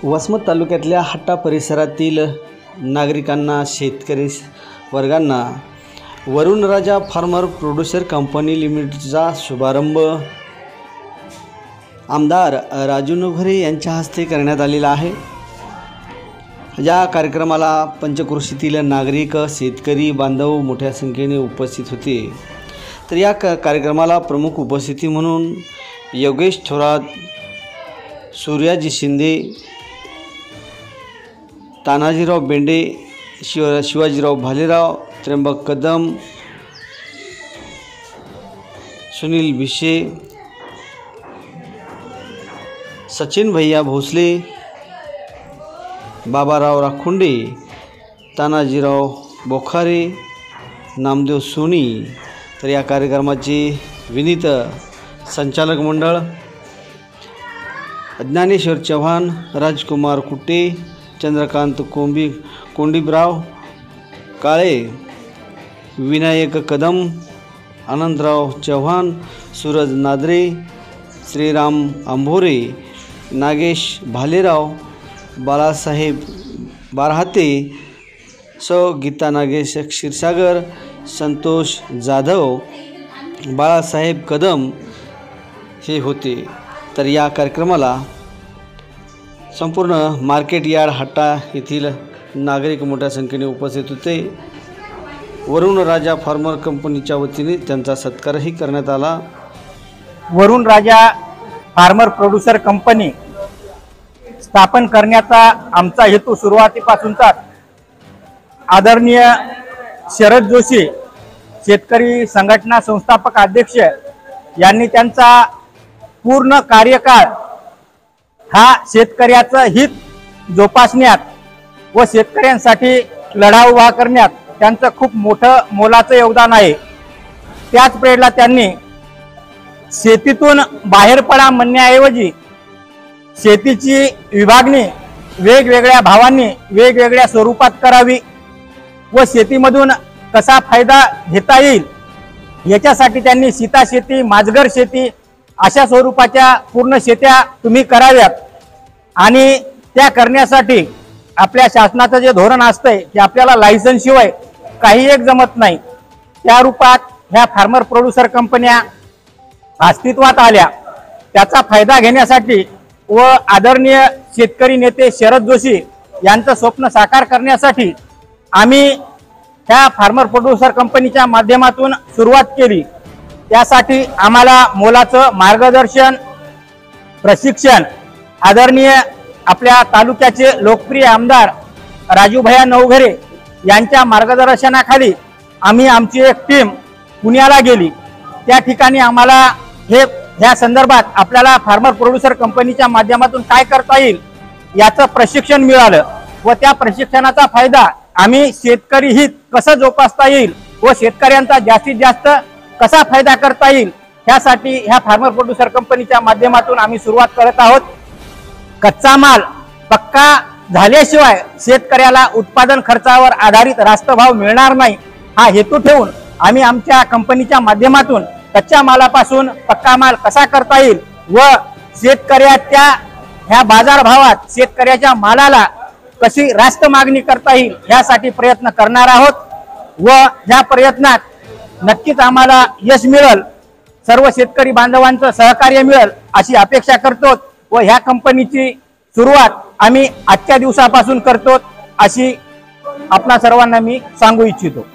वसमत तालुक्यातल्या हट्टा परिसरातील नागरिकांना, शेतकरी वर्गांना वरुण राजा फार्मर प्रोड्यूसर कंपनी लिमिटेडचा शुभारंभ आमदार राजू नवघरे यांच्या हस्ते करण्यात आलेला आहे। या कार्यक्रमाला पंचक्रोशीतील नागरिक, शेतकरी बांधव मोठ्या संख्येने उपस्थित होते। तर या कार्यक्रमाला प्रमुख उपस्थिती म्हणून योगेश थोरात, सूर्याजी शिंदे, तानाजीराव बेंडे, शिवाजीराव भालेराव, त्र्यंबक कदम, सुनील भिशे, सचिन भैया भोसले, बाबाराव राखुंडे, तानाजीराव बोखारे, नामदेव सोनी। तर या कार्यक्रमाचे विनीत संचालक मंडळ ज्ञानेश्वर चव्हाण, राजकुमार कुटे, चंद्रकांत कोंडीबराव काळे, विनायक कदम, आनंदराव चव्हाण, सूरज नादरे, श्रीराम आंभोरे, नागेश भालेराव, बाळासाहेब बारहाते, गीता नागेश क्षीरसागर, संतोष जाधव, बाळासाहेब कदम हे होते। तर या कार्यक्रमाला संपूर्ण मार्केट यार्ड हट्टा येथील नागरिक मोठ्या संख्येने उपस्थित होते। वरुण राजा फार्मर कंपनीच्या वतीने त्यांचा सत्कारही करण्यात आला। वरुण राजा फार्मर प्रोड्यूसर कंपनी स्थापन करण्याचा आमचा हेतू सुरुवातीपासूनचा आदरणीय शरद जोशी शेतकरी संघटना संस्थापक अध्यक्ष यांनी त्यांचा पूर्ण कार्यकाळ हा शेतकऱ्याचं हित जोपासण्यात व शेतकऱ्यांसाठी लढा उभा करण्यात त्यांचं खूप मोठं मोलाचं योगदान आहे। त्याच वेळेला त्यांनी शेतीतून बाहेर पडा म्हणण्याऐवजी शेतीची विभागणी वेगवेगळ्या भावांनी वेगवेगळ्या स्वरूपात करावी व शेतीमधून कसा फायदा घेता येईल याच्यासाठी त्यांनी सीता शेती, माजगर शेती अशा स्वरूपाच्या पूर्ण शेत्या तुम्ही कराव्यात। आणि त्या करण्यासाठी आपल्या शासनाचं जे धोरण असतंय की आपल्याला लायसन्स शिवाय काही एक जमत नाही, त्या रूपात ह्या फार्मर प्रोड्यूसर कंपन्या अस्तित्वात आल्या। त्याचा फायदा घेण्यासाठी व आदरणीय शेतकरी नेते शरद जोशी यांचं स्वप्न साकार करण्यासाठी आम्ही ह्या फार्मर प्रोड्यूसर कंपनीच्या माध्यमातून सुरुवात केली। त्यासाठी आम्हाला मोलाचं मार्गदर्शन, प्रशिक्षण आदरणीय आपल्या तालुक्याचे लोकप्रिय आमदार राजूभैया नवघरे यांच्या मार्गदर्शनाखाली आम्ही आमची एक टीम पुण्याला गेली। त्या ठिकाणी आम्हाला ह्या संदर्भात आपल्याला फार्मर प्रोड्यूसर कंपनीच्या माध्यमातून काय करता येईल याचं प्रशिक्षण मिळालं व त्या प्रशिक्षणाचा फायदा आम्ही शेतकरी हित कसं जोपासता येईल व शेतकऱ्यांचा जास्तीत जास्त कसा फायदा करता येईल यासाठी ह्या फार्मर प्रोड्यूसर कंपनीच्या माध्यमातून आम्ही सुरुवात करत आहोत। कच्चा माल पक्का झाल्याशिवाय शेतकऱ्याला उत्पादन खर्चावर आधारित रास्त भाव मिळणार नाही हा हेतू ठेवून आम्ही आमच्या कंपनीच्या माध्यमातून कच्च्या मालापासून पक्का माल कसा करता येईल व शेतकऱ्याच्या ह्या बाजार भावात शेतकऱ्याच्या मालाला कशी रास्त मागणी करता येईल यासाठी प्रयत्न करणार आहोत व या प्रयत्नात नक्कीच आम्हाला यश मिळेल, सर्व शेतकरी बांधवांचं सहकार्य मिळेल अशी अपेक्षा करतो व ह्या कंपनीची सुरुवात आम्ही आजच्या दिवसापासून करतो अशी आपणा सर्वांना मी सांगू इच्छितो।